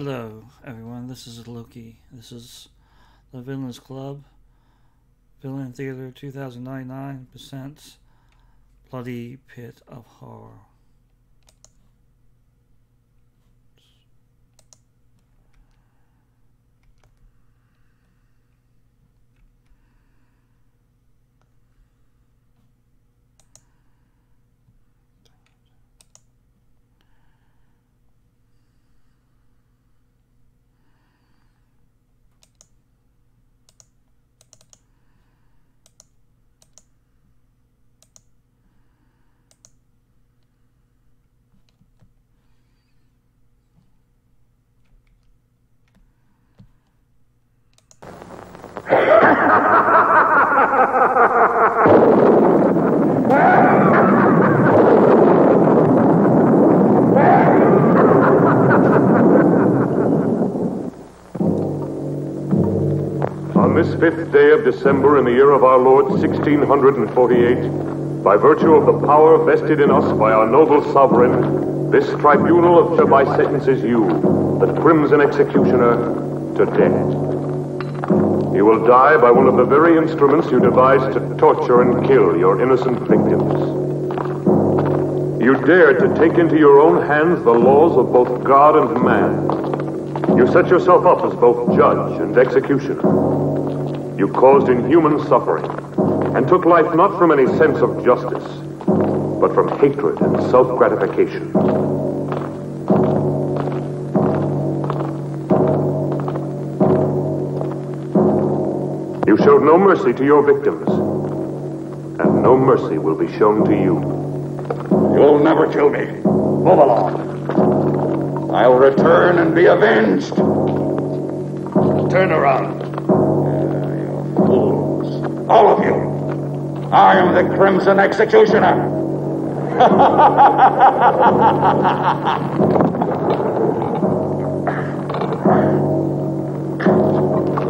Hello, everyone. This is Loki. This is the Villains Club. Villain Theater 2099% Bloody Pit of Horror. On this 5th day of December in the year of our Lord 1648, by virtue of the power vested in us by our noble sovereign, this tribunal of hereby sentences you, the Crimson Executioner, to death. You will die by one of the very instruments you devised to torture and kill your innocent victims. You dared to take into your own hands the laws of both God and man. You set yourself up as both judge and executioner. You caused inhuman suffering and took life not from any sense of justice, but from hatred and self-gratification. You showed no mercy to your victims, and no mercy will be shown to you. You'll never kill me. Move along. I'll return and be avenged. Turn around. You fools. All of you. I am the Crimson Executioner.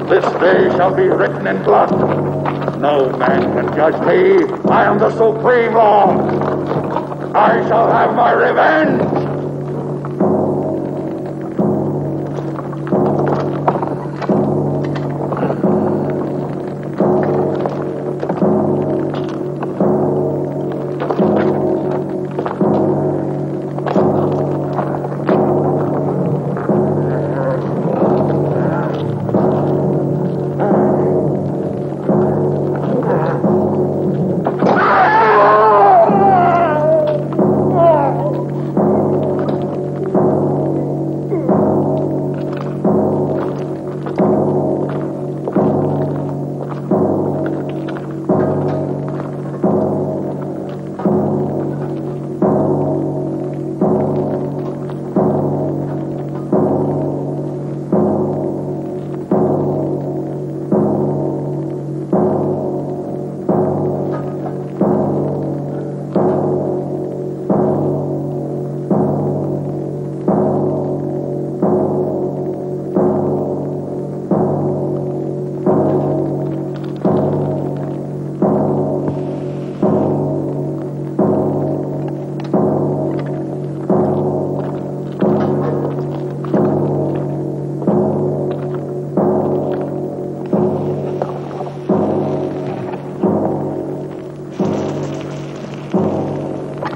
This day shall be written in blood. No man can judge me. I am the supreme law. I shall have my revenge.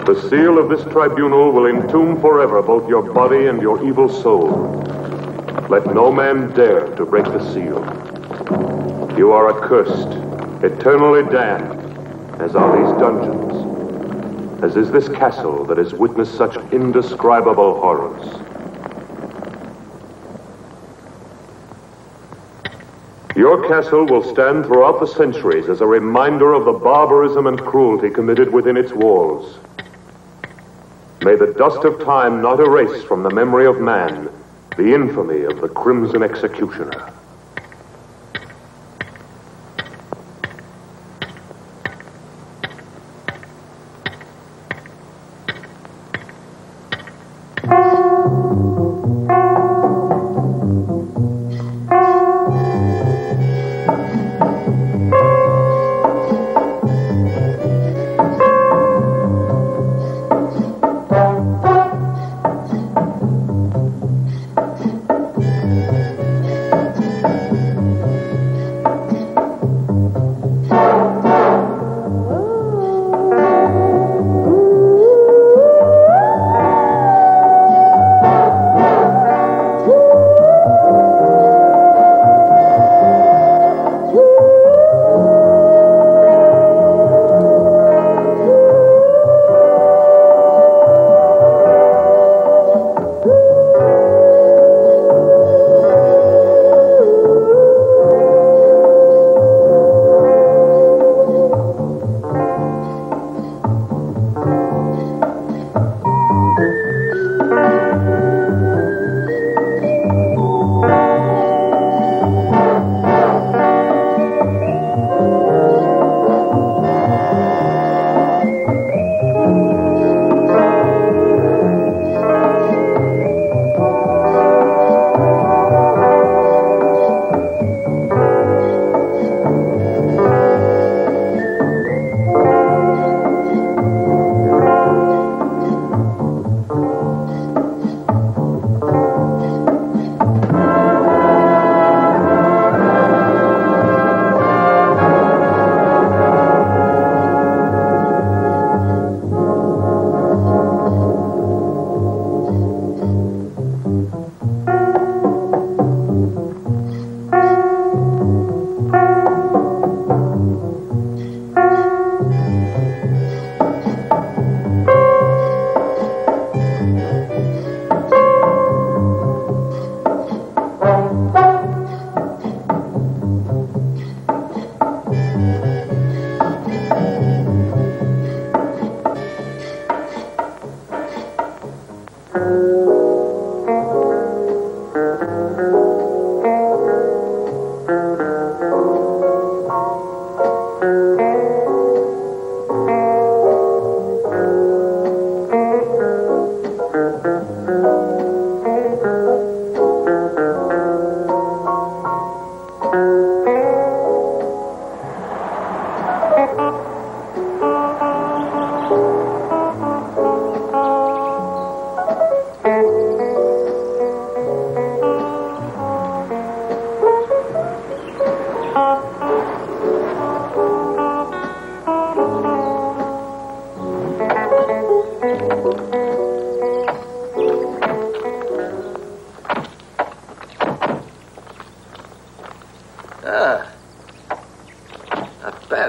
The seal of this tribunal will entomb forever both your body and your evil soul. Let no man dare to break the seal. You are accursed, eternally damned, as are these dungeons, as is this castle that has witnessed such indescribable horrors. Your castle will stand throughout the centuries as a reminder of the barbarism and cruelty committed within its walls. May the dust of time not erase from the memory of man the infamy of the Crimson Executioner.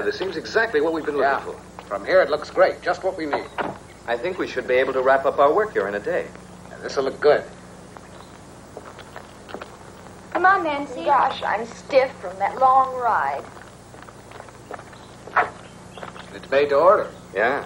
This seems exactly what we've been looking for. From here, it looks great. Just what we need. I think we should be able to wrap up our work here in a day. This'll look good. Come on, Nancy. Gosh, I'm stiff from that long ride. It's made to order. Yeah.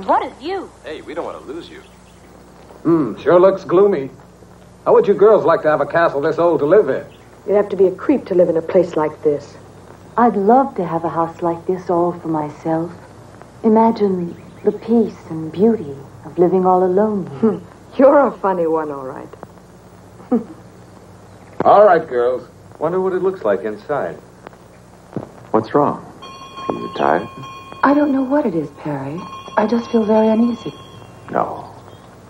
What a view. Hey, we don't want to lose you. Sure looks gloomy. How would you girls like to have a castle this old to live in? You'd have to be a creep to live in a place like this. I'd love to have a house like this all for myself. Imagine the peace and beauty of living all alone here. You're a funny one, all right. All right, girls. Wonder what it looks like inside. What's wrong? Are you tired? I don't know what it is, Perry. I just feel very uneasy. No.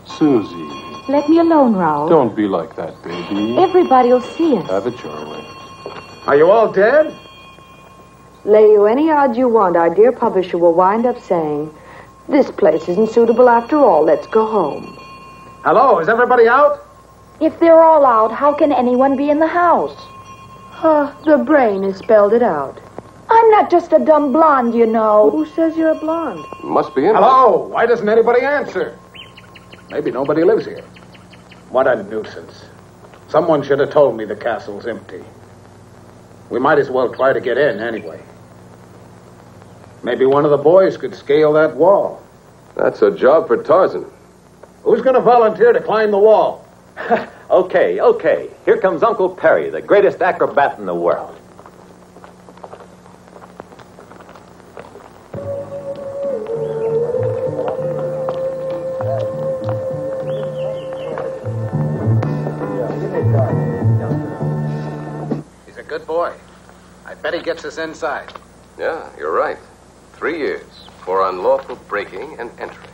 Susie. Let me alone, Raoul. Don't be like that, baby. Everybody will see us. Have it your way. Are you all dead? Lay you any odds you want, our dear publisher will wind up saying, this place isn't suitable after all. Let's go home. Hello, is everybody out? If they're all out, how can anyone be in the house? The brain has spelled it out. I'm not just a dumb blonde, you know. Who says you're a blonde? Must be in. Hello, why doesn't anybody answer? Maybe nobody lives here. What a nuisance. Someone should have told me the castle's empty. We might as well try to get in anyway. Maybe one of the boys could scale that wall. That's a job for Tarzan. Who's going to volunteer to climb the wall? Okay. Here comes Uncle Perry, the greatest acrobat in the world. He's a good boy. I bet he gets us inside. Yeah, you're right. 3 years for unlawful breaking and entering.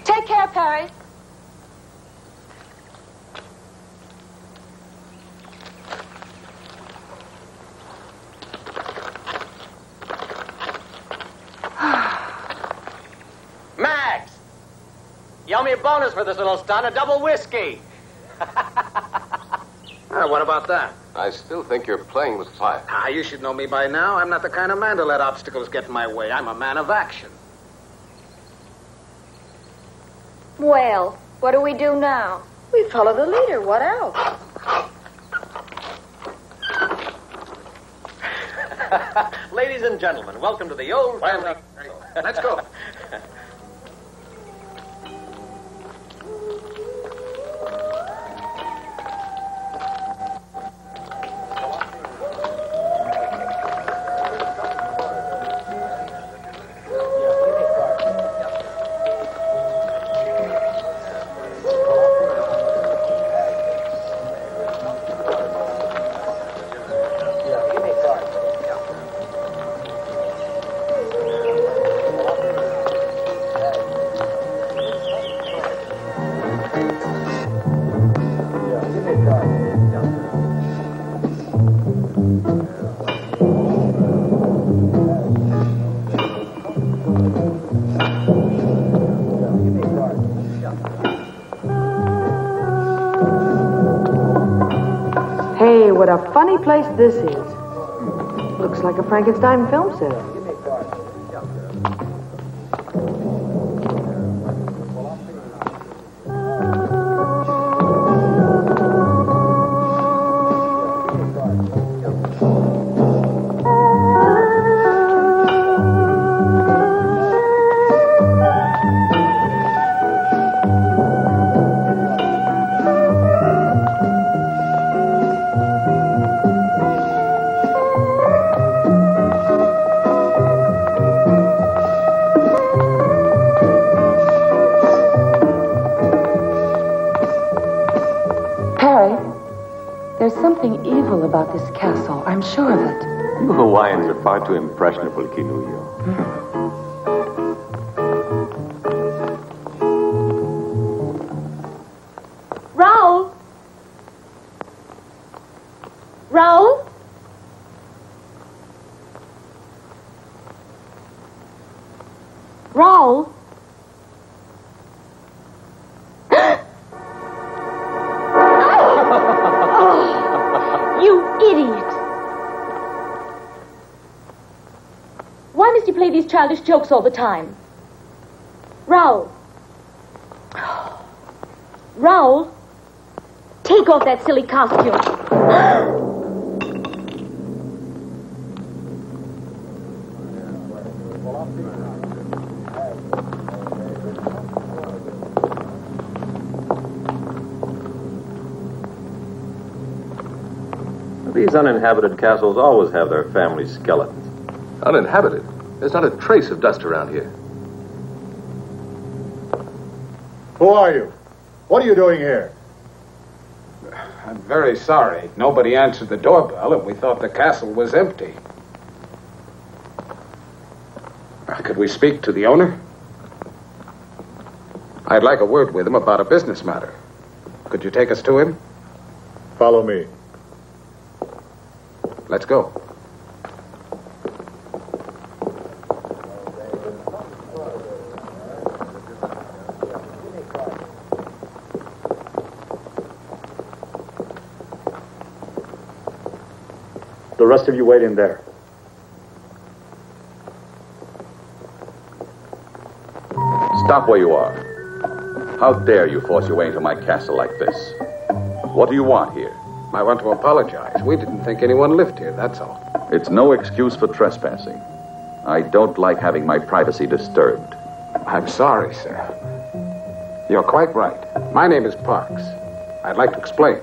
Take care, Perry. Max! You owe me a bonus for this little stunt, a double whiskey. What about that? I still think you're playing with fire. You should know me by now. I'm not the kind of man to let obstacles get in my way. I'm a man of action. Well, what do we do now? We follow the leader. What else? Ladies and gentlemen, welcome to the old family. Let's go. Hey, what a funny place this is. Looks like a Frankenstein film set. There's something evil about this castle. I'm sure of it. You Hawaiians are far too impressionable, Kinuyo. Raoul? Raoul? Raoul? Play these childish jokes all the time. Raoul. Raoul, take off that silly costume. These uninhabited castles always have their family skeletons. Uninhabited? There's not a trace of dust around here. Who are you? What are you doing here? I'm very sorry. Nobody answered the doorbell, and we thought the castle was empty. Could we speak to the owner? I'd like a word with him about a business matter. Could you take us to him? Follow me. Let's go. The rest of you wait in there. Stop where you are. How dare you force your way into my castle like this? What do you want here? I want to apologize. We didn't think anyone lived here, that's all. It's no excuse for trespassing. I don't like having my privacy disturbed. I'm sorry, sir. You're quite right. My name is Parks. I'd like to explain.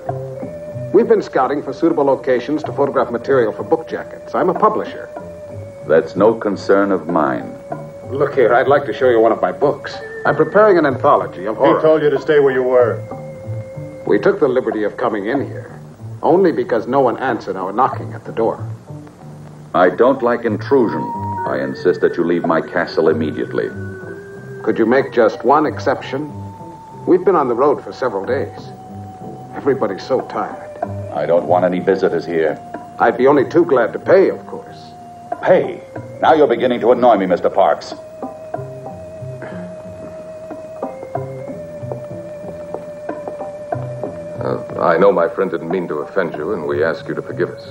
We've been scouting for suitable locations to photograph material for book jackets. I'm a publisher. That's no concern of mine. Look here, I'd like to show you one of my books. I'm preparing an anthology of horror. He told you to stay where you were. We took the liberty of coming in here, only because no one answered our knocking at the door. I don't like intrusion. I insist that you leave my castle immediately. Could you make just one exception? We've been on the road for several days. Everybody's so tired. I don't want any visitors here. I'd be only too glad to pay, of course. Pay? Now you're beginning to annoy me, Mr. Parks. I know my friend didn't mean to offend you, and we ask you to forgive us.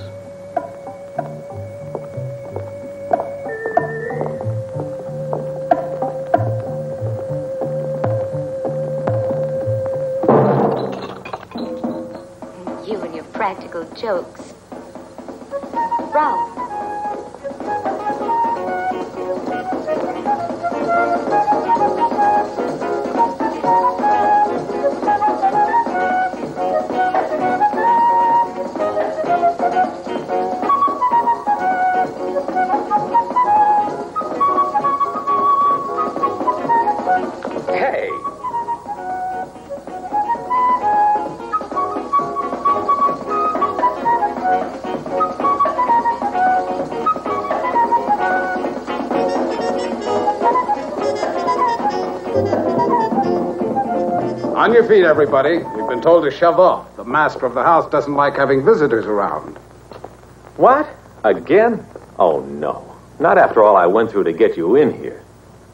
You and your practical jokes. Ralph. On your feet, everybody. You've been told to shove off. The master of the house doesn't like having visitors around. What? Again? Oh, no. Not after all I went through to get you in here.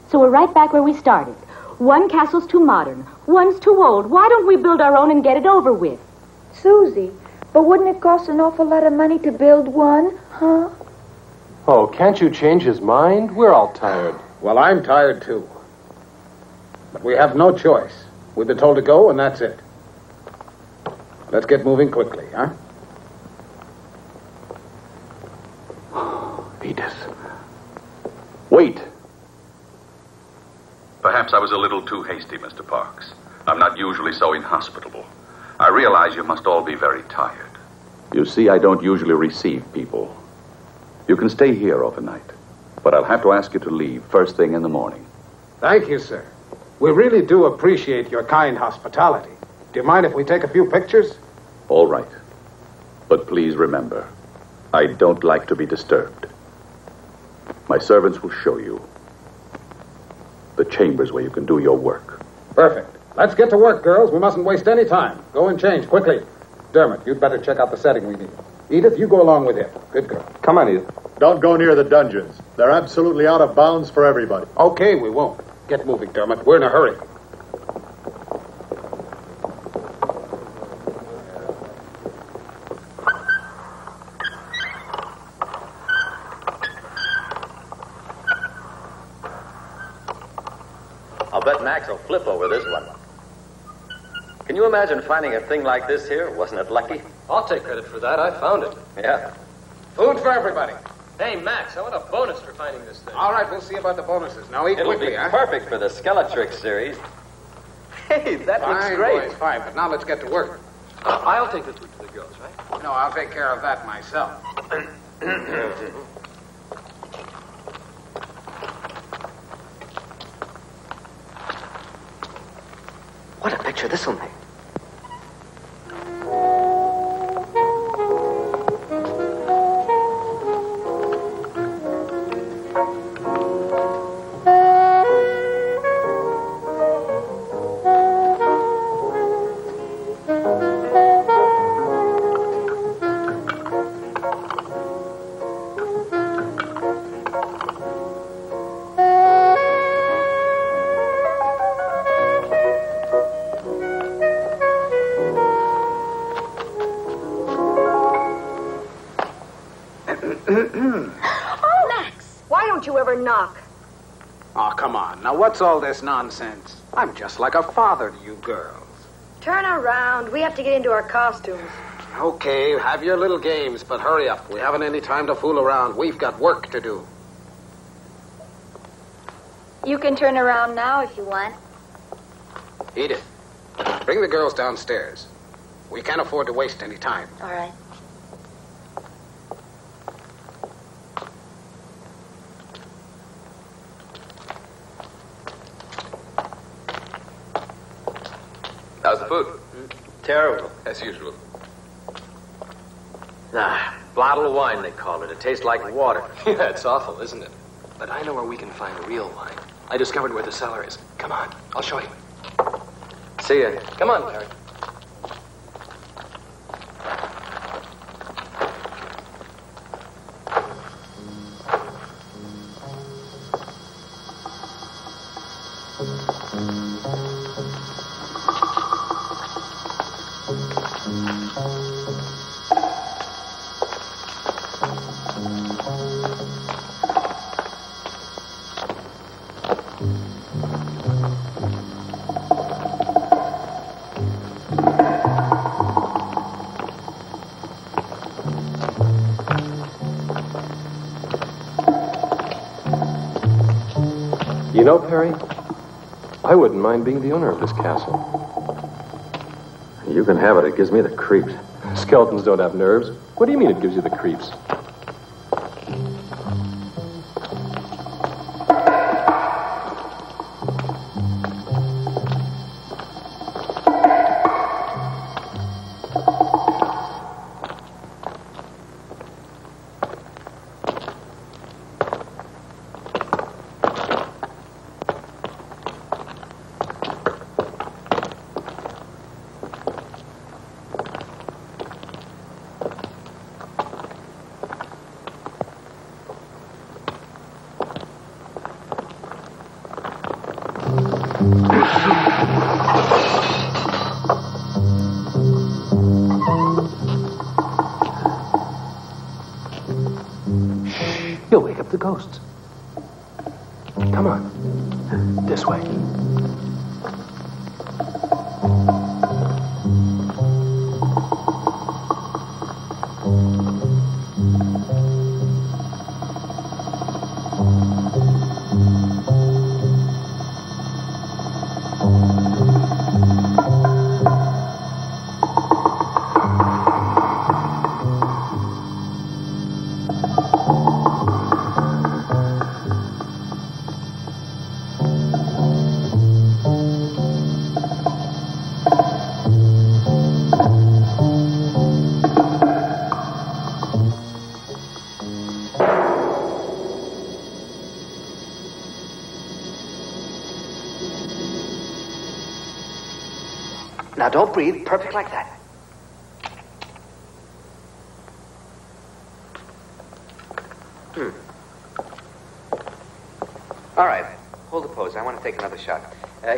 So we're right back where we started. One castle's too modern, one's too old. Why don't we build our own and get it over with? Susie, but wouldn't it cost an awful lot of money to build one, huh? Oh, can't you change his mind? We're all tired. Well, I'm tired, too. But we have no choice. We've been told to go, and that's it. Let's get moving quickly, huh? Edith. Wait. Perhaps I was a little too hasty, Mr. Parks. I'm not usually so inhospitable. I realize you must all be very tired. You see, I don't usually receive people. You can stay here overnight, but I'll have to ask you to leave first thing in the morning. Thank you, sir. We really do appreciate your kind hospitality. Do you mind if we take a few pictures? All right. But please remember, I don't like to be disturbed. My servants will show you the chambers where you can do your work. Perfect. Let's get to work, girls. We mustn't waste any time. Go and change, quickly. Dermot, you'd better check out the setting we need. Edith, you go along with him. Good girl. Come on, Edith. Don't go near the dungeons. They're absolutely out of bounds for everybody. Okay, we won't. Get moving, Dermot. We're in a hurry. I'll bet Max will flip over this one. Can you imagine finding a thing like this here? Wasn't it lucky? I'll take credit for that. I found it. Yeah. Food for everybody. Hey, Max, I want a bonus for finding this thing. All right, we'll see about the bonuses. Now eat It'll quickly, be huh? perfect for the Skeletrix series. Hey, that looks great. Boys, fine, but now let's get to work. I'll take the food to the girls, right? No, I'll take care of that myself. What a picture this will make. Knock. Oh, come on. Now, what's all this nonsense? I'm just like a father to you girls. Turn around. We have to get into our costumes. Okay, have your little games, but hurry up. We haven't any time to fool around. We've got work to do. You can turn around now if you want. Edith, bring the girls downstairs. We can't afford to waste any time. All right. How's the food? Terrible. As usual. Bottle of wine, they call it. It tastes like water. Yeah, it's awful, isn't it? But I know where we can find real wine. I discovered where the cellar is. Come on, I'll show you. See ya. Come on, Perry. You know, Perry, I wouldn't mind being the owner of this castle. You can have it. It gives me the creeps. Skeletons don't have nerves. What do you mean it gives you the creeps? You'll wake up the ghosts. Come on. This way. Now, don't breathe. Perfect like that. All right. Hold the pose. I want to take another shot.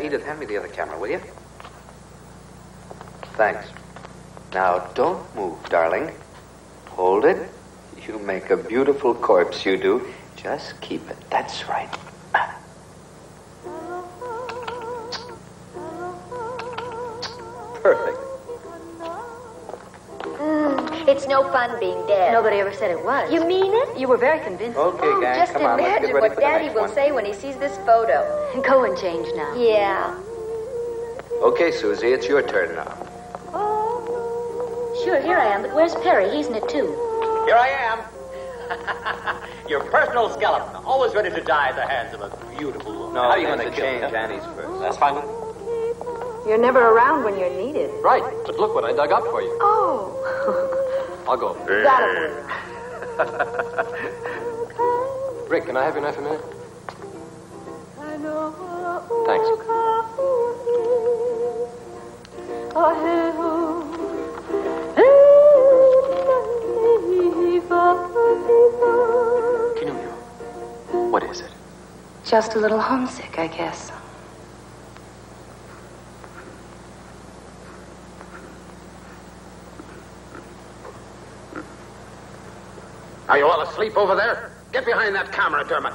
Edith, hand me the other camera, will you? Thanks. Now, don't move, darling. Hold it. You make a beautiful corpse, you do. Just keep it. That's right. Perfect. It's no fun being dead. Nobody ever said it was. You mean it? You were very convincing. Okay, gang, Just come on. Let's imagine get ready what for the Daddy next will one. say when he sees this photo. Go and change now. Yeah. Okay, Susie, it's your turn now. Sure, here I am, but where's Perry? He's in it too. Here I am. Your personal skeleton, always ready to die at the hands of a beautiful woman. No, How are you I'm going to change kill her? Annie's first. That's fine with me. You're never around when you're needed. Right, but look what I dug up for you. Oh. I'll go. That'll work. Rick, can I have your knife a minute? Thanks. Pinocchio, what is it? Just a little homesick, I guess. Are you all asleep over there? Get behind that camera, Dermot.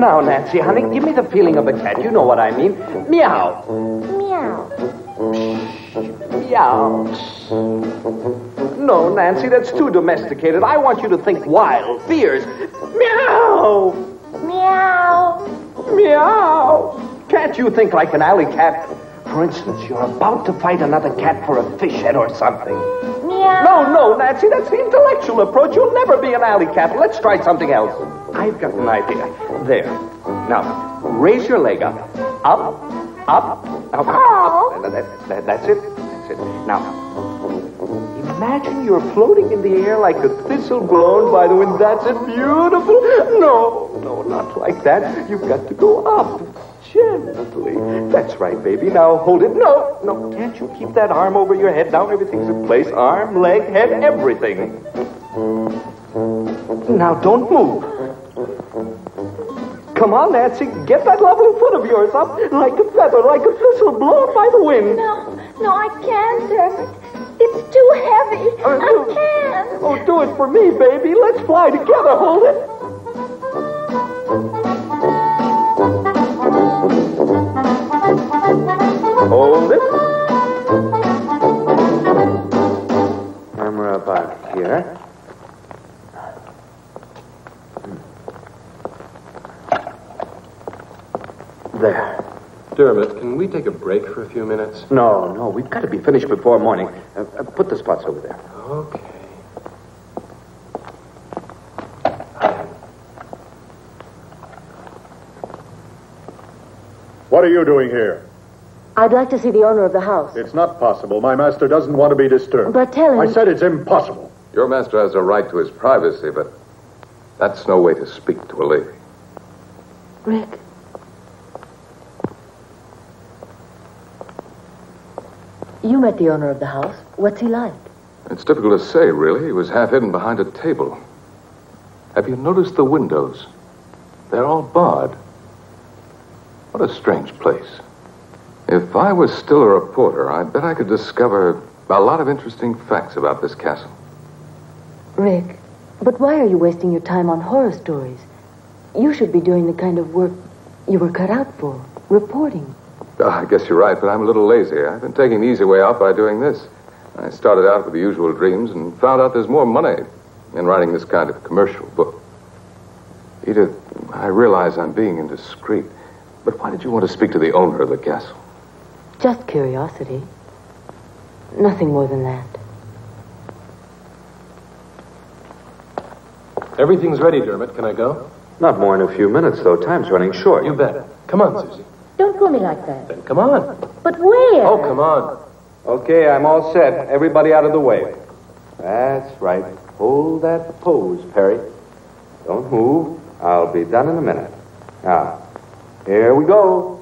Now, Nancy, honey, give me the feeling of a cat. You know what I mean. Meow. Meow. Meow. No, Nancy, that's too domesticated. I want you to think wild, fierce. Meow. Meow. Meow. Can't you think like an alley cat? For instance, you're about to fight another cat for a fish head or something. Meow. No, Nancy, that's the intellectual approach. You'll never be an alley cat. Let's try something else. I've got an idea. There. Now, raise your leg up. Up. That's it. Now, imagine you're floating in the air like a thistle blown by the wind. That's it. Beautiful. No, not like that. You've got to go up. Gently. That's right, baby. Now hold it. No. Can't you keep that arm over your head? Now everything's in place. Arm, leg, head, everything. Now don't move. Come on, Nancy. Get that lovely foot of yours up like a feather, like a thistle blown by the wind. No, I can't, Dermot. It's too heavy. I can't. Oh, do it for me, baby. Let's fly together. Hold it. Hold it. Camera about here. There. Dermot, can we take a break for a few minutes? No, we've got to be finished before morning. Put the spots over there. Okay. What are you doing here? I'd like to see the owner of the house. It's not possible. My master doesn't want to be disturbed. But tell him... I said it's impossible. Your master has a right to his privacy, but that's no way to speak to a lady. Rick. You met the owner of the house. What's he like? It's difficult to say, really. He was half hidden behind a table. Have you noticed the windows? They're all barred. What a strange place. If I was still a reporter, I bet I could discover a lot of interesting facts about this castle. Rick, but why are you wasting your time on horror stories? You should be doing the kind of work you were cut out for, reporting. I guess you're right, but I'm a little lazy. I've been taking the easy way out by doing this. I started out with the usual dreams and found out there's more money in writing this kind of commercial book. Edith, I realize I'm being indiscreet, but why did you want to speak to the owner of the castle? Just curiosity. Nothing more than that. Everything's ready, Dermot. Can I go? Not more in a few minutes, though. Time's running short. You bet. Come on, Susie. Don't pull me like that. Then come on. But where? Oh, come on. Okay, I'm all set. Everybody out of the way. That's right. Hold that pose, Perry. Don't move. I'll be done in a minute. Now, here we go.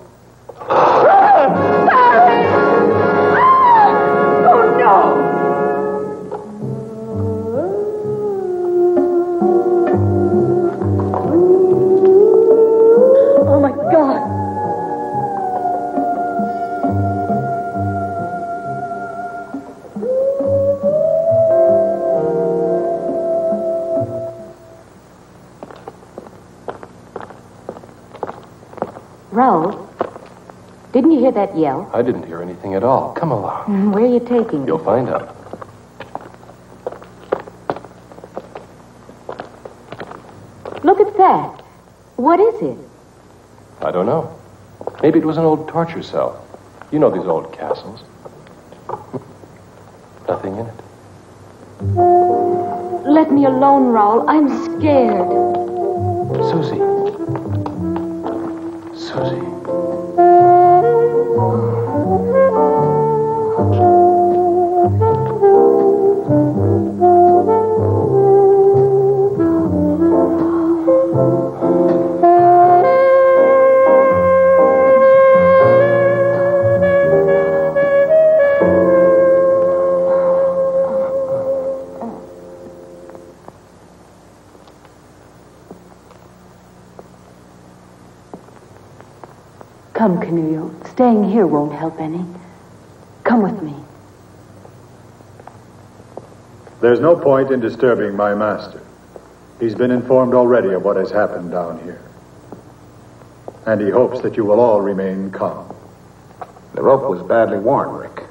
Raoul, didn't you hear that yell? I didn't hear anything at all. Come along. Where are you taking me? You'll find out. Look at that. What is it? I don't know. Maybe it was an old torture cell. You know these old castles. Nothing in it. Let me alone, Raoul. I'm scared. Susie. Susie. Come, Canullo. Staying here won't help any. Come with me. There's no point in disturbing my master. He's been informed already of what has happened down here. And he hopes that you will all remain calm. The rope was badly worn, Rick.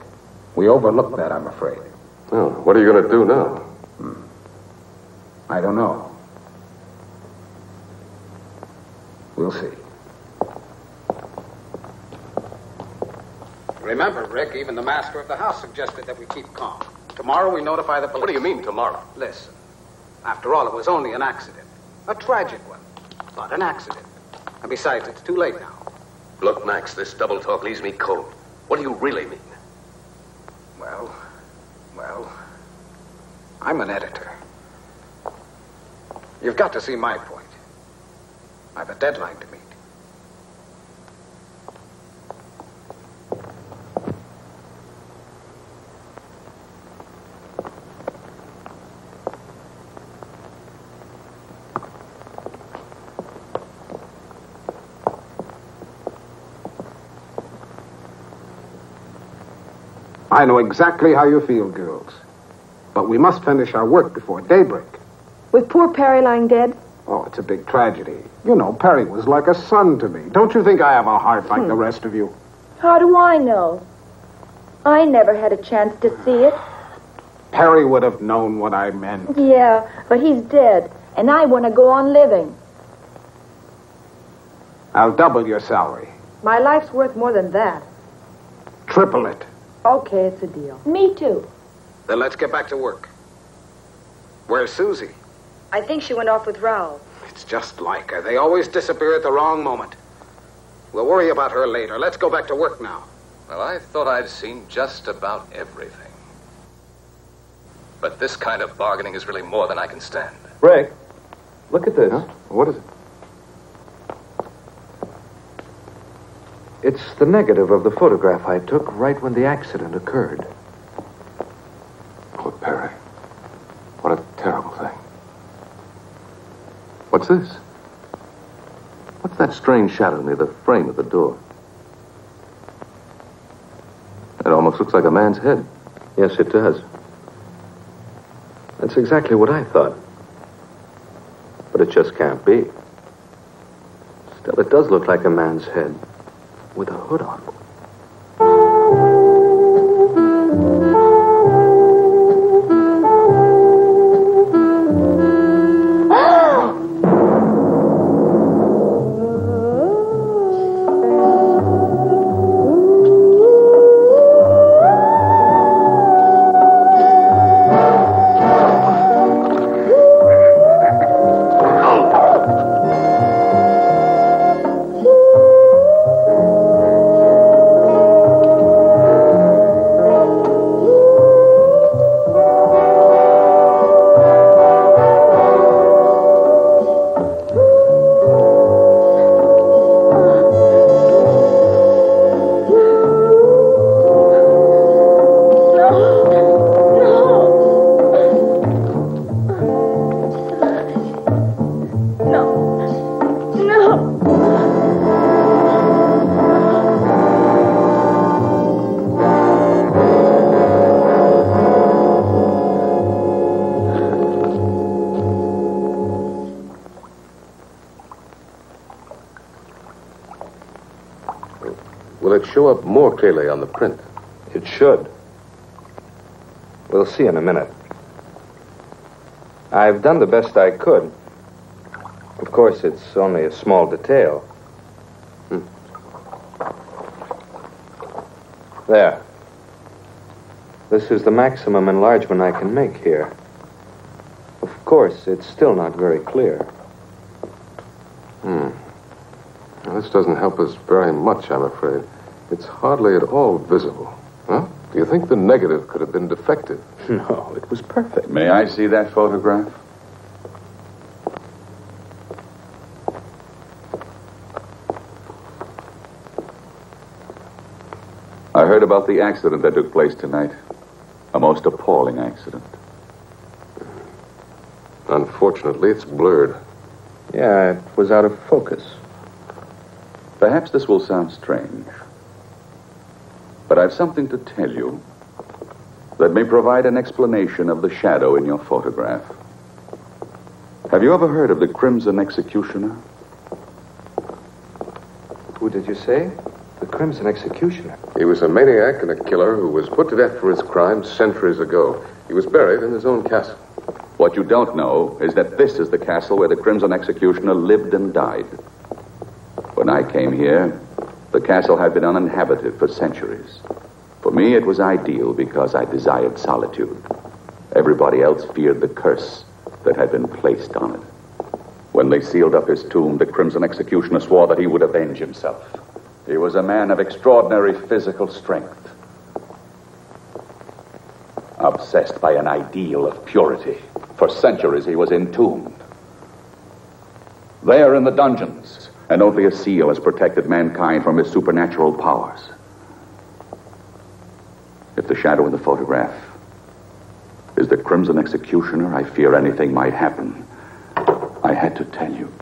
We overlooked that, I'm afraid. Well, what are you going to do now? I don't know. We'll see. Remember, Rick, even the master of the house suggested that we keep calm. Tomorrow we notify the police. What do you mean, tomorrow? Listen. After all, it was only an accident. A tragic one. But an accident. And besides, it's too late now. Look, Max, this double talk leaves me cold. What do you really mean? Well, I'm an editor. You've got to see my point. I've a deadline to meet. I know exactly how you feel, girls. But we must finish our work before daybreak. With poor Perry lying dead? Oh, it's a big tragedy. You know, Perry was like a son to me. Don't you think I have a heart like the rest of you? How do I know? I never had a chance to see it. Perry would have known what I meant. Yeah, but he's dead, and I want to go on living. I'll double your salary. My life's worth more than that. Triple it. Okay, it's a deal. Me too. Then let's get back to work. Where's Susie? I think she went off with Raoul. It's just like her. They always disappear at the wrong moment. We'll worry about her later. Let's go back to work now. Well, I thought I'd seen just about everything. But this kind of bargaining is really more than I can stand. Rick, look at this. Huh? What is it? It's the negative of the photograph I took right when the accident occurred. Poor Perry. What a terrible thing. What's this? What's that strange shadow near the frame of the door? It almost looks like a man's head. Yes, it does. That's exactly what I thought. But it just can't be. Still, it does look like a man's head with a hood on. Will it show up more clearly on the print? It should. We'll see in a minute. I've done the best I could. Of course, it's only a small detail. There. This is the maximum enlargement I can make here. Of course, it's still not very clear. Now, this doesn't help us very much, I'm afraid. It's hardly at all visible. Huh? Do you think the negative could have been defective? No, it was perfect. May I see that photograph? I heard about the accident that took place tonight. A most appalling accident. Unfortunately, it's blurred. Yeah, it was out of focus. Perhaps this will sound strange, but I've something to tell you that may provide an explanation of the shadow in your photograph. Have you ever heard of the Crimson Executioner? did you say? The Crimson Executioner. He was a maniac and a killer who was put to death for his crimes centuries ago. He was buried in his own castle. What you don't know is that this is the castle where the Crimson Executioner lived and died. When I came here, the castle had been uninhabited for centuries. For me, it was ideal because I desired solitude. Everybody else feared the curse that had been placed on it. When they sealed up his tomb, the Crimson Executioner swore that he would avenge himself. He was a man of extraordinary physical strength, obsessed by an ideal of purity. For centuries, he was entombed. There in the dungeons, and only a seal has protected mankind from his supernatural powers. If the shadow in the photograph is the Crimson Executioner, I fear anything might happen. I had to tell you.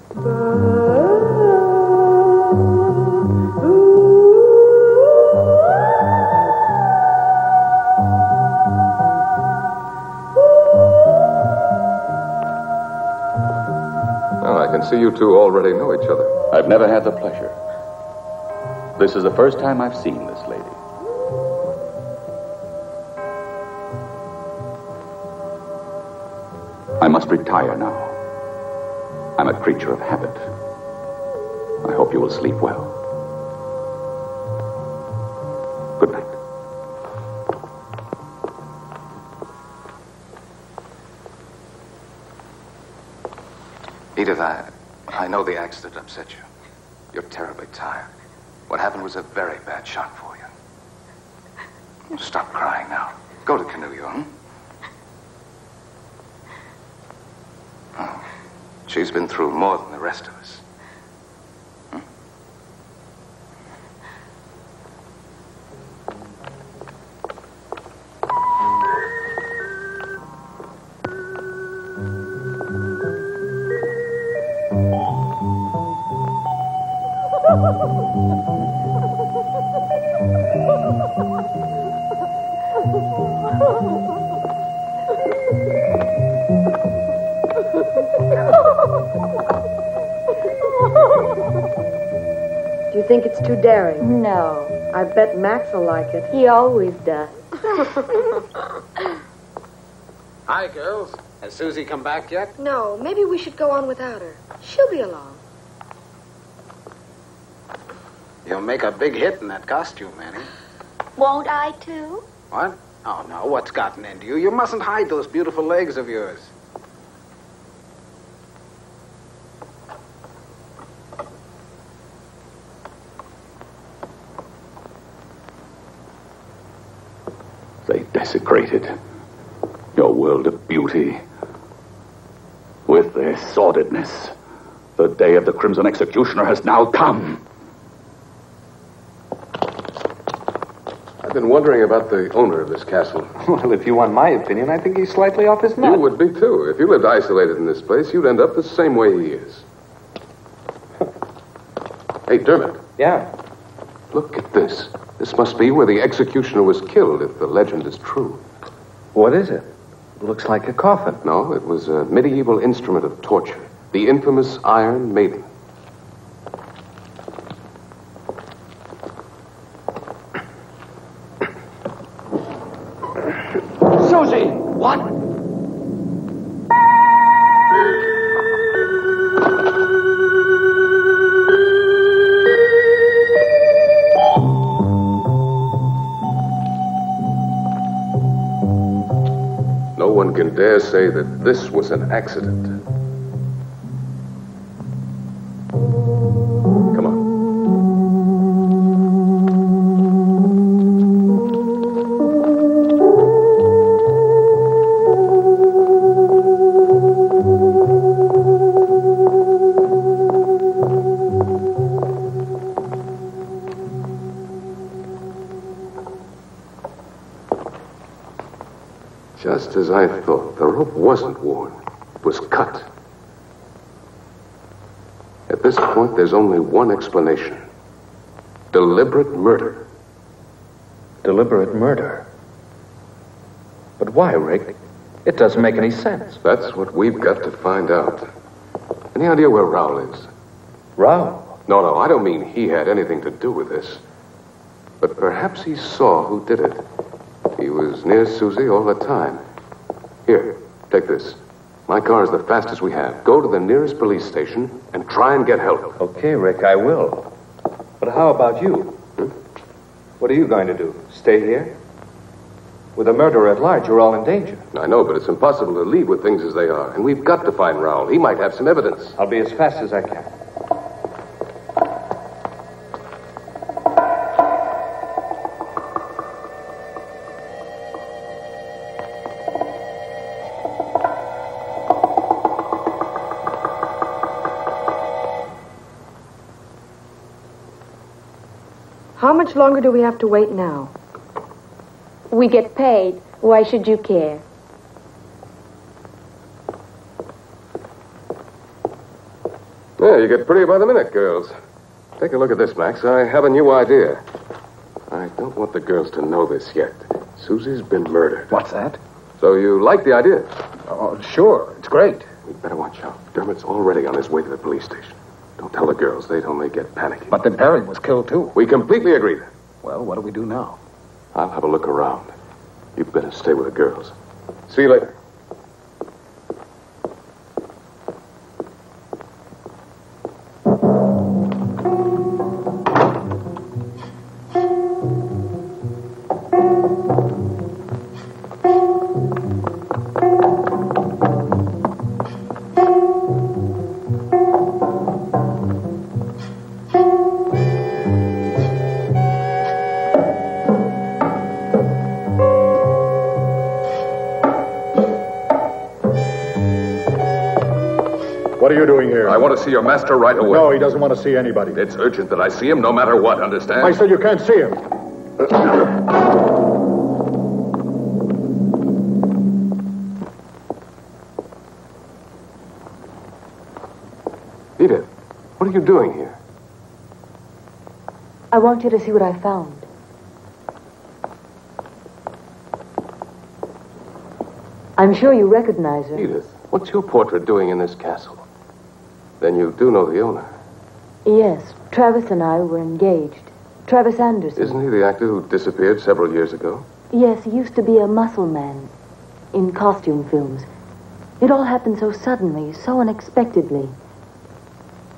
Well, I can see you two already know each other. I've never had the pleasure. This is the first time I've seen this lady. I must retire now. I'm a creature of habit. I hope you will sleep well. Good night. Edith, I know the accident upset you. You're terribly tired. What happened was a very bad shock for you. Stop crying now. Go to Canoe, huh? Oh, she's been through more than the rest of us. Do you think it's too daring? No. I bet Max will like it. He always does. Hi, girls. Has Susie come back yet? No, maybe we should go on without her. She'll be along. You'll make a big hit in that costume, Annie. Won't I, too? What? Oh, no. What's gotten into you? You mustn't hide those beautiful legs of yours. They desecrated your world of beauty with their sordidness. The day of the Crimson Executioner has now come. I've been wondering about the owner of this castle. Well, if you want my opinion, I think he's slightly off his nut. You would be, too. If you lived isolated in this place, you'd end up the same way he is. Hey, Dermot. Yeah? Look at this. This must be where the executioner was killed, if the legend is true. What is it? It looks like a coffin. No, it was a medieval instrument of torture. The infamous Iron Maiden. Susie! What? No one can dare say that this was an accident. Come on. Just as I thought, the rope wasn't worn. It was cut. At this point, there's only one explanation. Deliberate murder. Deliberate murder? But why, Rick? It doesn't make any sense. That's what we've got to find out. Any idea where Raoul is? Raoul? No, I don't mean he had anything to do with this. But perhaps he saw who did it. He was near Susie all the time. Here, take this. My car is the fastest we have. Go to the nearest police station and try and get help. Okay, Rick, I will. But how about you? What are you going to do? Stay here? With a murderer at large, you're all in danger. I know, but it's impossible to leave with things as they are. And we've got to find Raoul. He might have some evidence. I'll be as fast as I can. How much longer do we have to wait now? We get paid. Why should you care? Yeah, you get prettier by the minute, girls. Take a look at this, Max. I have a new idea. I don't want the girls to know this yet. Susie's been murdered. What's that? So you like the idea? Oh, sure. It's great. We'd better watch out. Dermot's already on his way to the police station. Don't tell the girls. They'd only get panicky. But then Perry was killed, too. We completely agree then. Well, what do we do now? I'll have a look around. You better stay with the girls. See you later. What are you doing here? I want to see your master right away. No, he doesn't want to see anybody. It's urgent that I see him no matter what, understand? I said you can't see him. Edith, what are you doing here? I want you to see what I found. I'm sure you recognize her. Edith, what's your portrait doing in this castle? Then you do know the owner. Yes, Travis and I were engaged. Travis Anderson. Isn't he the actor who disappeared several years ago? Yes, he used to be a muscle man in costume films. It all happened so suddenly, so unexpectedly.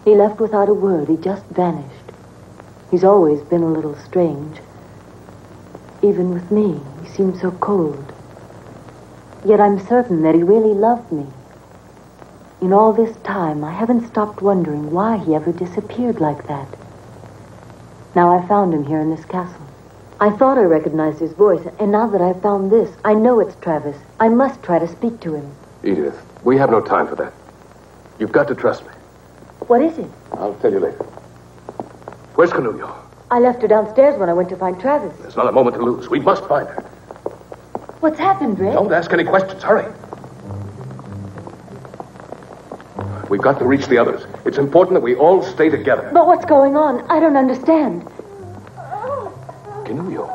He left without a word. He just vanished. He's always been a little strange. Even with me, he seemed so cold. Yet I'm certain that he really loved me. In all this time, I haven't stopped wondering why he ever disappeared like that. Now I found him here in this castle. I thought I recognized his voice, and now that I've found this, I know it's Travis. I must try to speak to him. Edith, we have no time for that. You've got to trust me. What is it? I'll tell you later. Where's Canulio? I left her downstairs when I went to find Travis. There's not a moment to lose. We must find her. What's happened, Rick? Don't ask any questions. Hurry. We've got to reach the others. It's important that we all stay together. But what's going on? I don't understand. Canulio.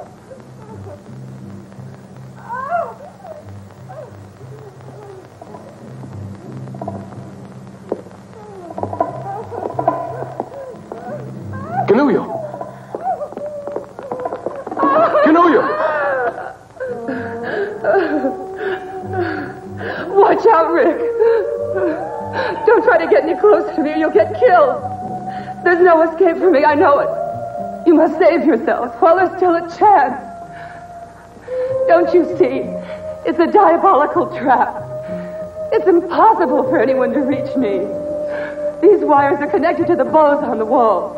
Canulio. Canulio. Watch out, Rick. Don't try to get any closer to me or you'll get killed. There's no escape for me, I know it. You must save yourself while there's still a chance. Don't you see? It's a diabolical trap. It's impossible for anyone to reach me. These wires are connected to the bows on the wall.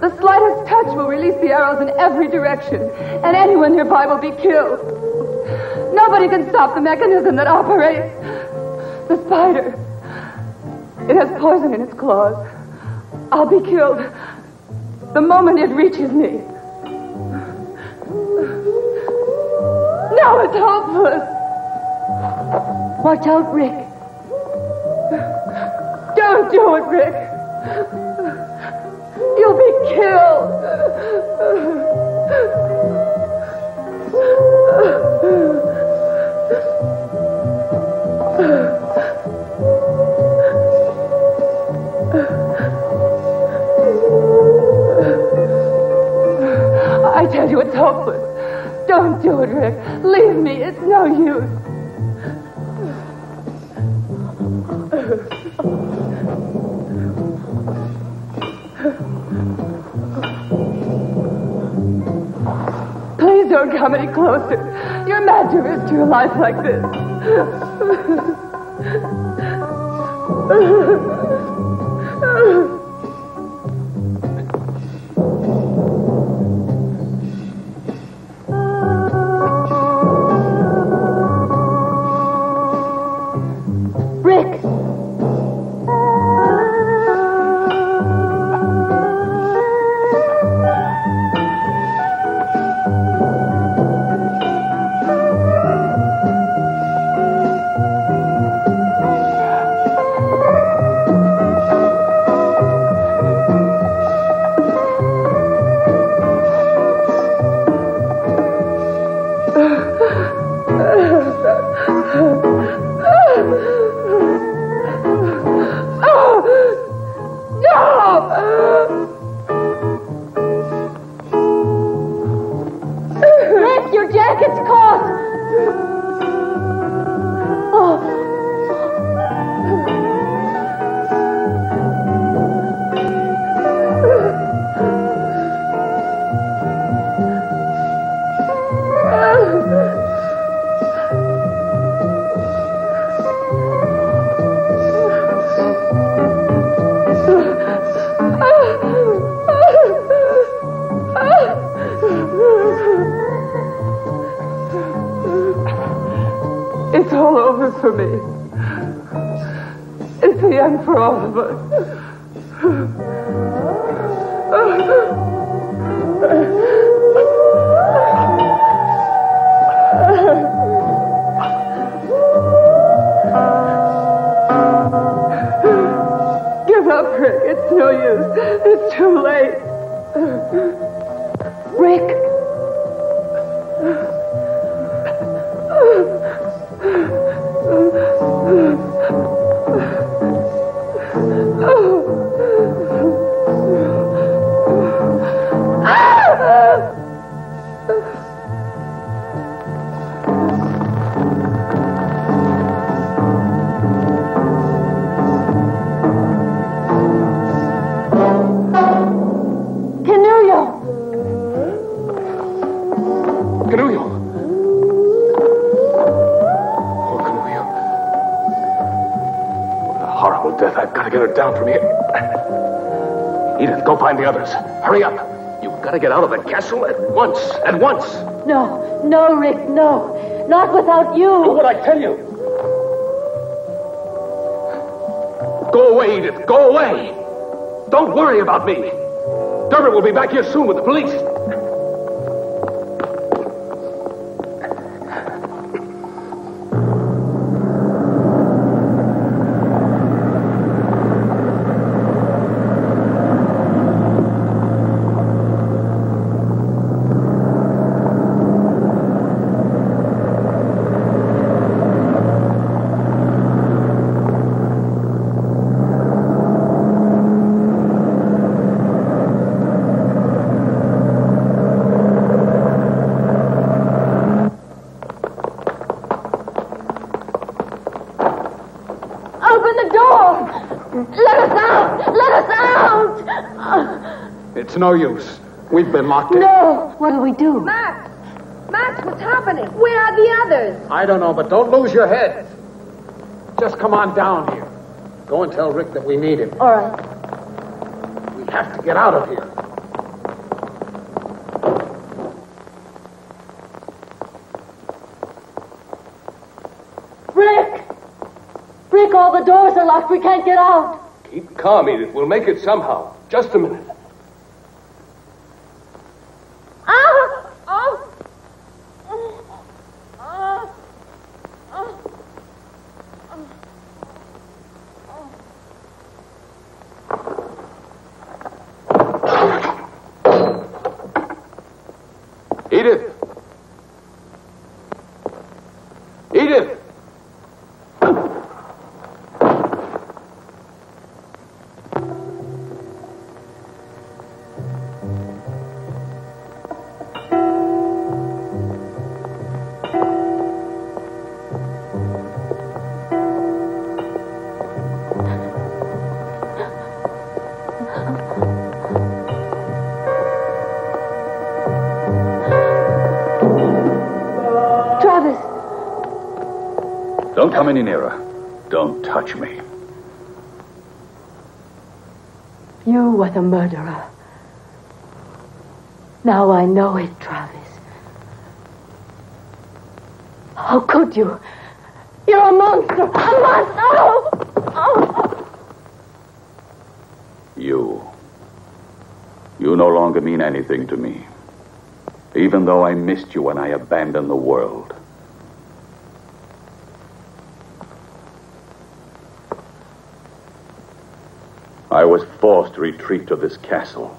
The slightest touch will release the arrows in every direction, and anyone nearby will be killed. Nobody can stop the mechanism that operates. The spider. It has poison in its claws. I'll be killed the moment it reaches me. Now it's hopeless. Watch out, Rick. Don't do it, Rick. You'll be killed. Don't do it, Rick. Leave me. It's no use. Please don't come any closer. You're mad to risk your life like this. Rick! Rick, your jacket's caught! It's all over for me. It's the end for all of us. Give up, Rick. It's no use. It's too late. Rick! Death, I've got to get her down from here. Edith, go find the others. Hurry up. You've got to get out of the castle at once. At once. No, no, Rick, no. Not without you. Do what I tell you. Go away, Edith. Go away. Don't worry about me. Dermot will be back here soon with the police. It's no use. We've been locked in. No! What do we do? Max! Max, what's happening? Where are the others? I don't know, but don't lose your head. Just come on down here. Go and tell Rick that we need him. All right. We have to get out of here. Rick! Rick, all the doors are locked. We can't get out. Keep calm, Edith. We'll make it somehow. Just a minute. Edith! Edith! Don't come any nearer. Don't touch me. You were the murderer. Now I know it, Travis. How could you? You're a monster! A monster! Oh! You no longer mean anything to me. Even though I missed you when I abandoned the world. I was forced to retreat to this castle.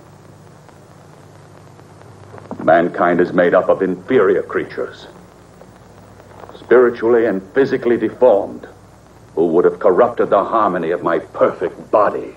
Mankind is made up of inferior creatures, spiritually and physically deformed, who would have corrupted the harmony of my perfect body.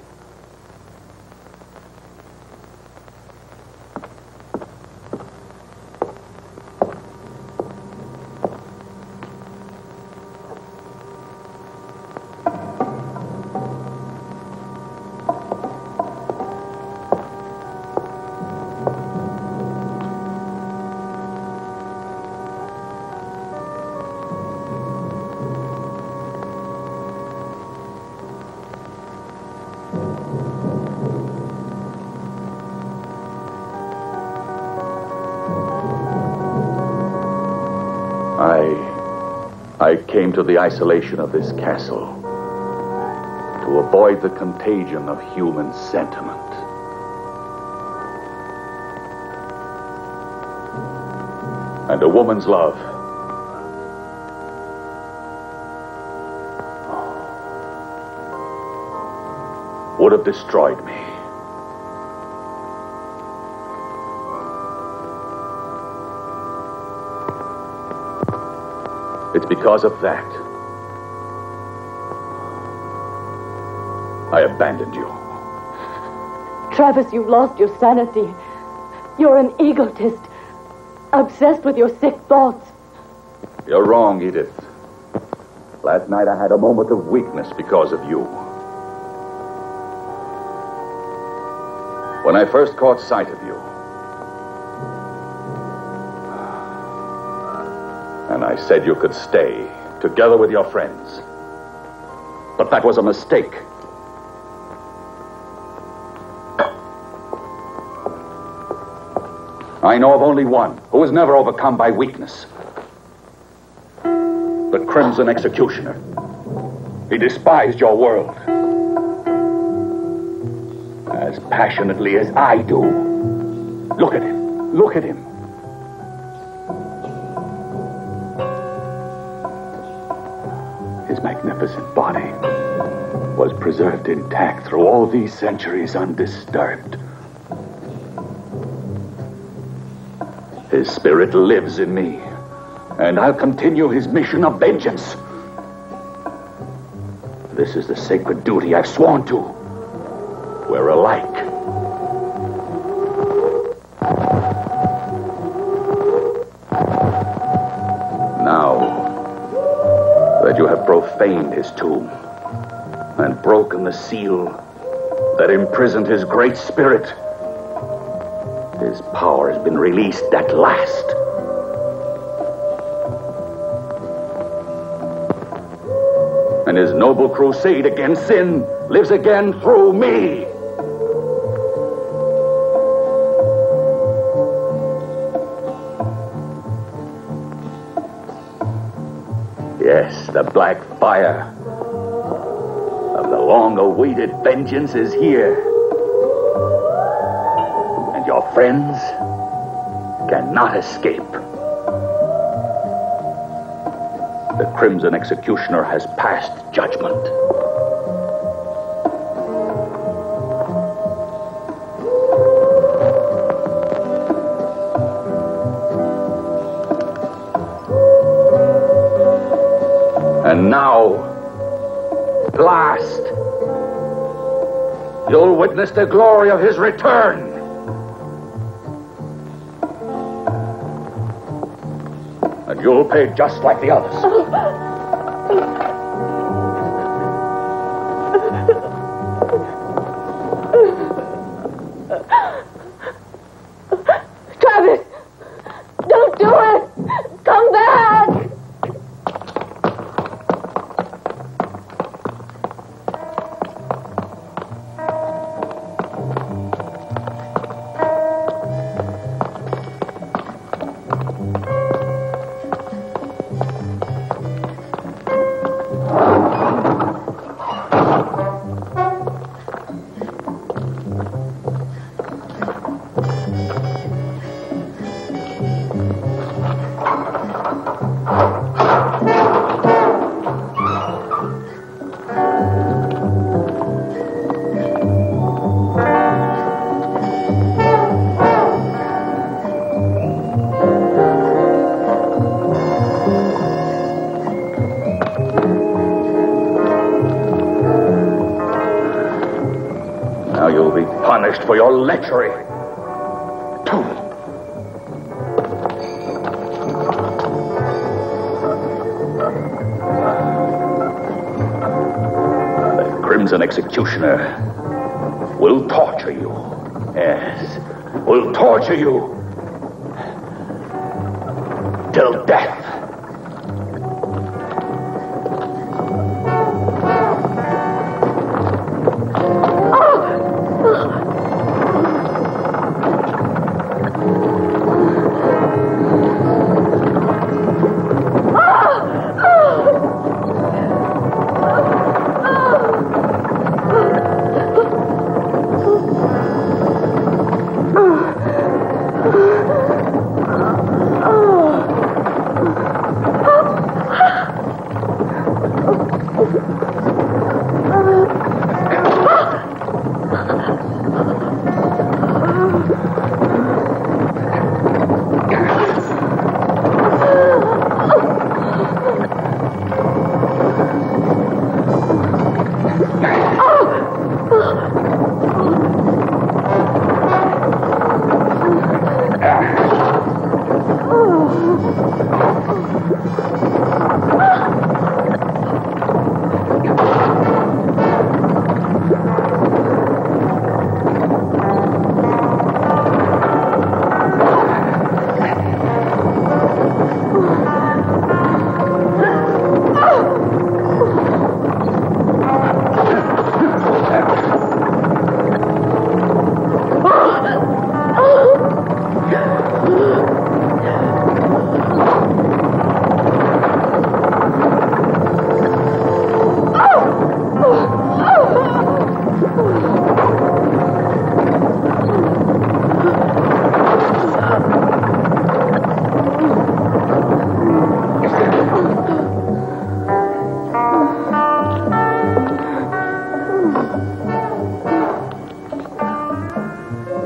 I came to the isolation of this castle to avoid the contagion of human sentiment. And a woman's love would have destroyed me. It's because of that I abandoned you. Travis, you've lost your sanity. You're an egotist, obsessed with your sick thoughts. You're wrong, Edith. Last night I had a moment of weakness because of you. When I first caught sight of you, and I said you could stay together with your friends. But that was a mistake. I know of only one who was never overcome by weakness. The Crimson Executioner. He despised your world as passionately as I do. Look at him. Look at him. His magnificent body was preserved intact through all these centuries undisturbed. His spirit lives in me, and I'll continue his mission of vengeance. This is the sacred duty I've sworn to. We're alike. Now that you have profaned his tomb and broken the seal that imprisoned his great spirit, his power has been released at last. And his noble crusade against sin lives again through me. Yes, the black fire of the long-awaited vengeance is here. And your friends cannot escape. The Crimson Executioner has passed judgment. And now, at last, you'll witness the glory of his return. And you'll pay just like the others. Travis! Don't do it! Come back! punished for your lechery. The Crimson Executioner will torture you. Yes, will torture you till death.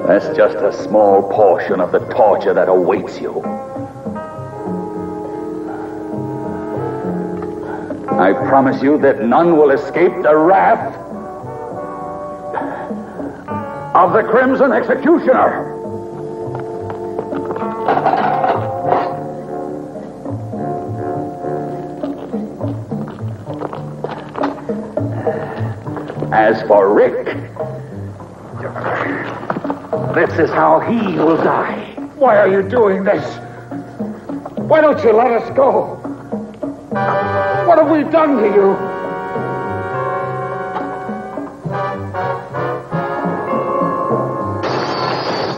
That's just a small portion of the torture that awaits you. I promise you that none will escape the wrath of the Crimson Executioner. As for Rick, this is how he will die. Why are you doing this? Why don't you let us go? What have we done to you?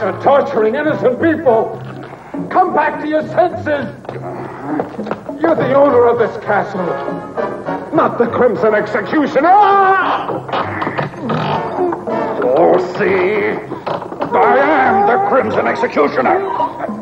You're torturing innocent people. Come back to your senses. You're the owner of this castle, not the Crimson Executioner. Oh, see, I am the Crimson Executioner.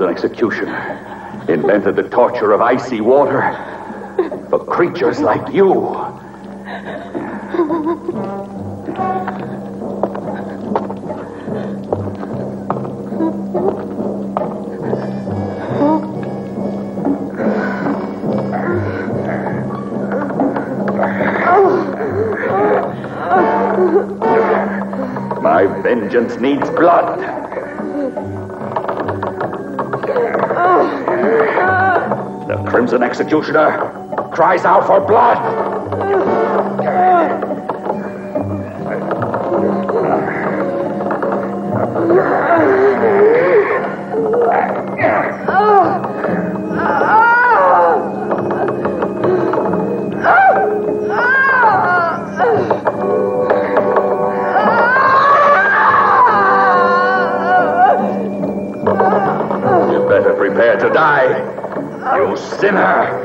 Crimson Executioner invented the torture of icy water for creatures like you. My vengeance needs blood. The Crimson Executioner cries out for blood. Prepare to die, you sinner!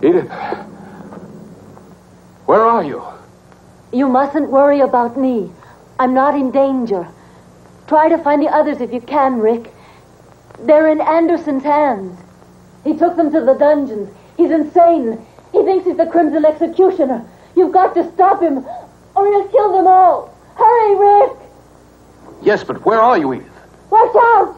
Edith, where are you? You mustn't worry about me. I'm not in danger. Try to find the others if you can, Rick. They're in Anderson's hands. He took them to the dungeons. He's insane. He thinks he's the Crimson Executioner. You've got to stop him, or he'll kill them all. Hurry, Rick! Yes, but where are you, Edith? Watch out!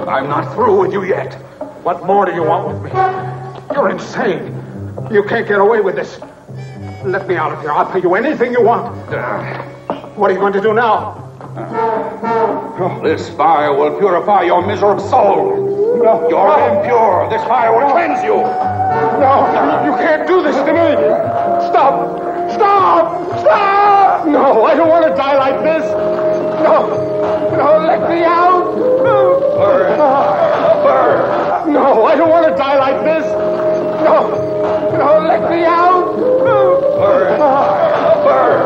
I'm not through with you yet. What more do you want with me? You're insane. You can't get away with this. Let me out of here. I'll pay you anything you want. What are you going to do now? This fire will purify your miserable soul. No. You're impure. This fire will cleanse you. No, you can't do this to me. Stop! Stop! Stop! No, I don't want to die like this. No, let me out. Burn. Burn. No, I don't want to die like this. No, let me out. Burn. Burn.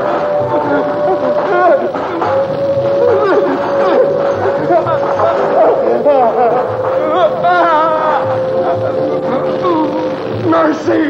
Mercy!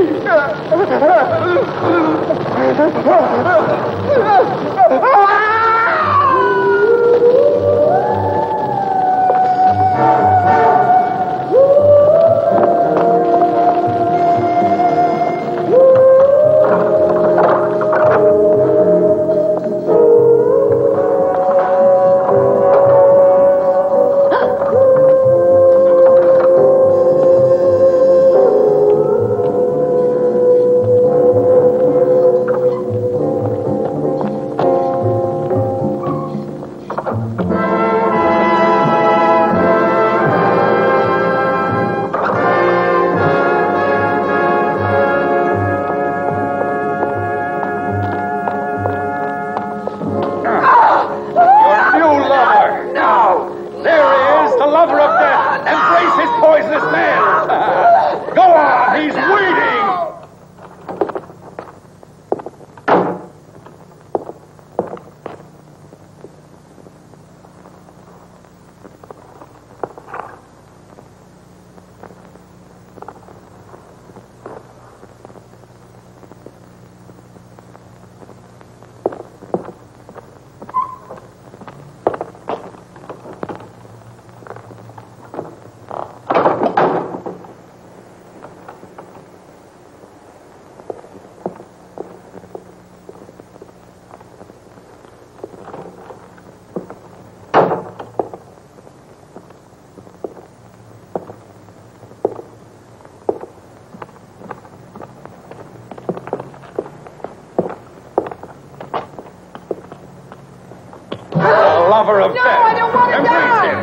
Lover of death. I don't want to die. Him.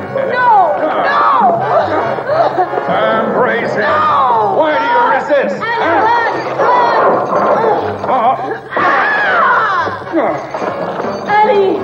Embrace him. No. Why do you resist? Annie!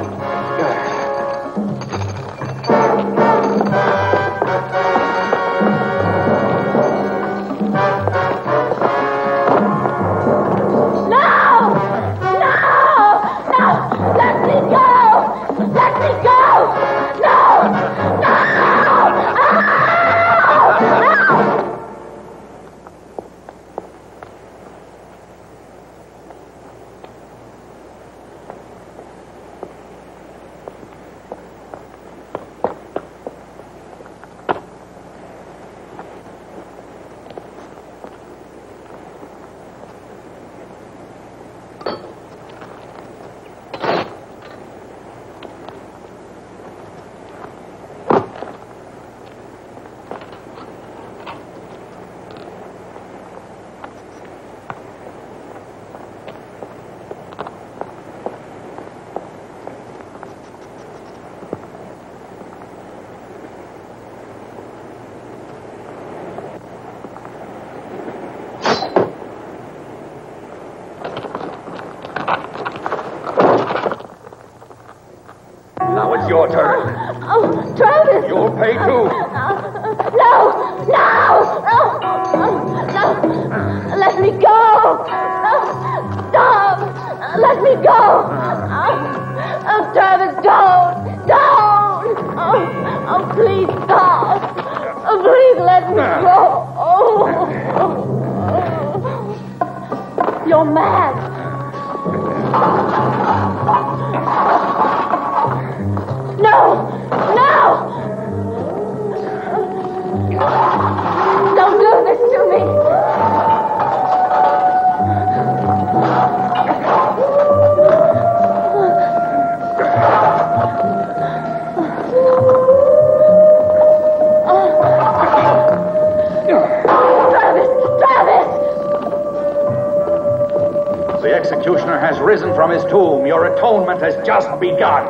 let me go. You're mad. No! No! Don't do this to me! Travis! The executioner has risen from his tomb. Your atonement has just begun.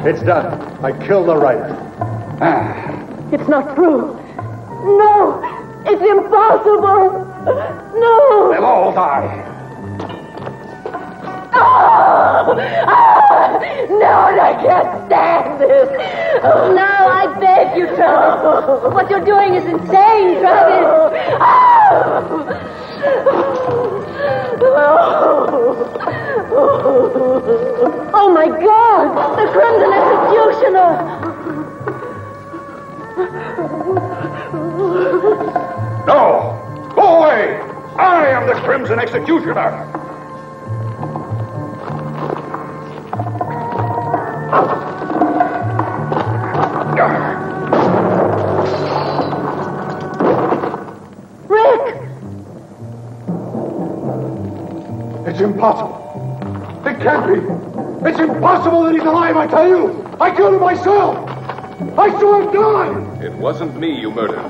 It's done. I killed the writer. It's not true. No! It's impossible! No! They'll all die. No, I can't stand this. No, I beg you, Travis. What you're doing is insane, Travis. Oh, my God! The Crimson Executioner! No! Go away! I am the Crimson Executioner! Rick! It's impossible. It can't be. It's impossible that he's alive, I tell you. I killed him myself. I saw him die. It wasn't me you murdered.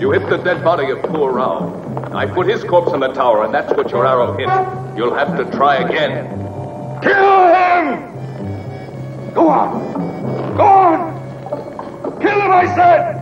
You hit the dead body of poor Rao. I put his corpse on the tower, and that's what your arrow hit. You'll have to try again. Kill him! Go on! Go on! Kill him, I said!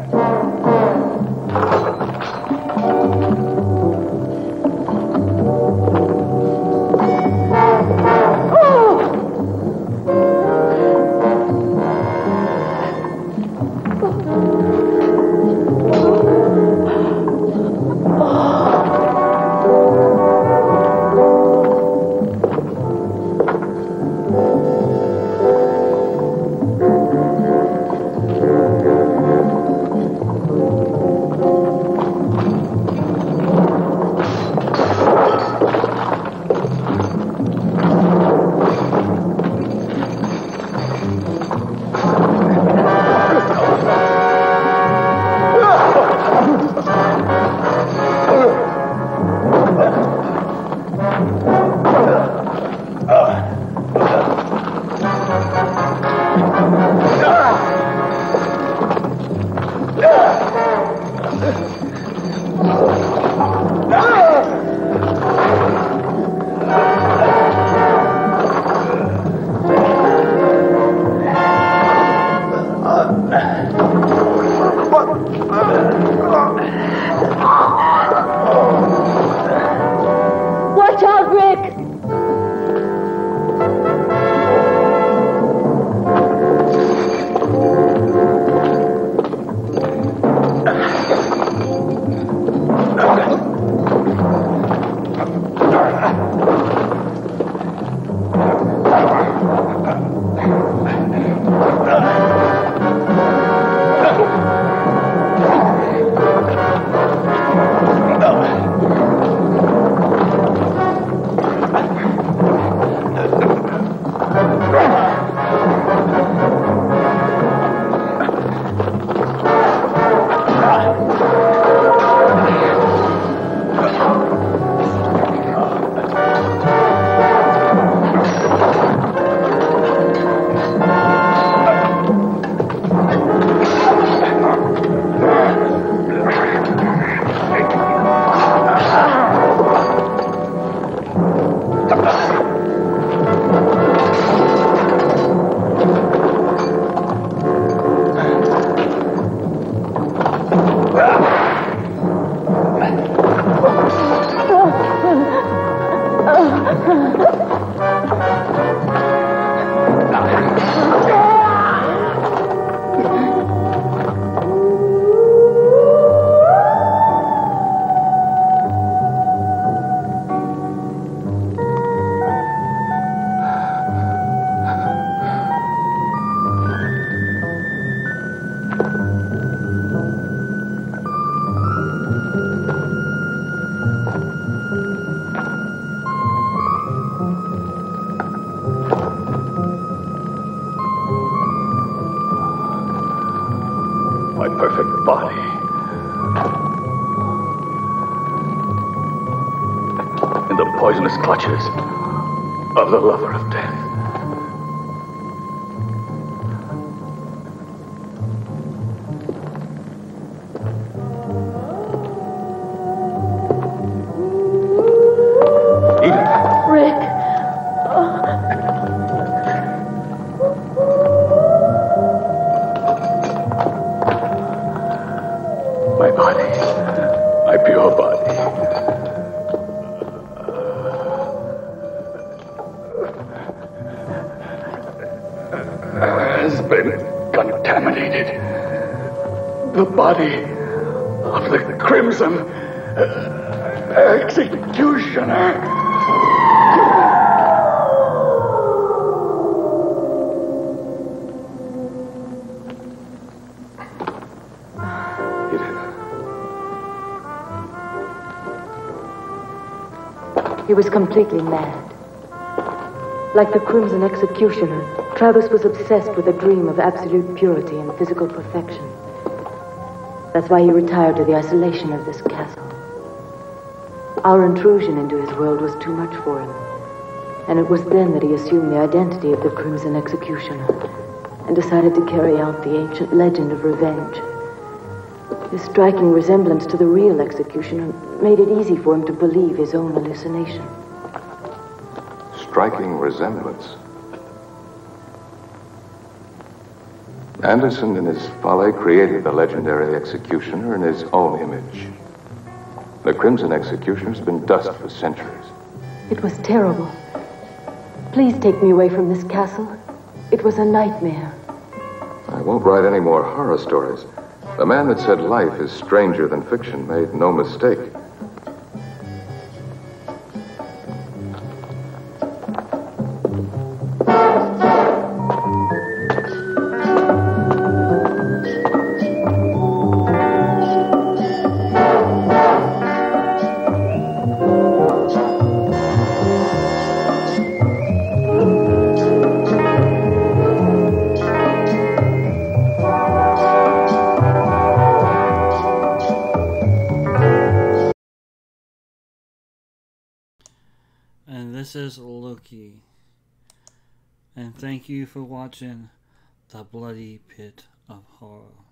my perfect body. In the poisonous clutches of the lover of death. Rick. My body. My pure body. Has been contaminated. The body of the Crimson Executioner. He was completely mad. Like the Crimson Executioner, Travis was obsessed with a dream of absolute purity and physical perfection. That's why he retired to the isolation of this castle. Our intrusion into his world was too much for him. And it was then that he assumed the identity of the Crimson Executioner and decided to carry out the ancient legend of revenge. His striking resemblance to the real executioner made it easy for him to believe his own hallucination. Striking resemblance. Anderson, in his folly, created the legendary executioner in his own image. The Crimson Executioner's been dust for centuries. It was terrible. Please take me away from this castle. It was a nightmare. I won't write any more horror stories. The man that said life is stranger than fiction made no mistake. This is Loki, and thank you for watching The Bloody Pit of Horror.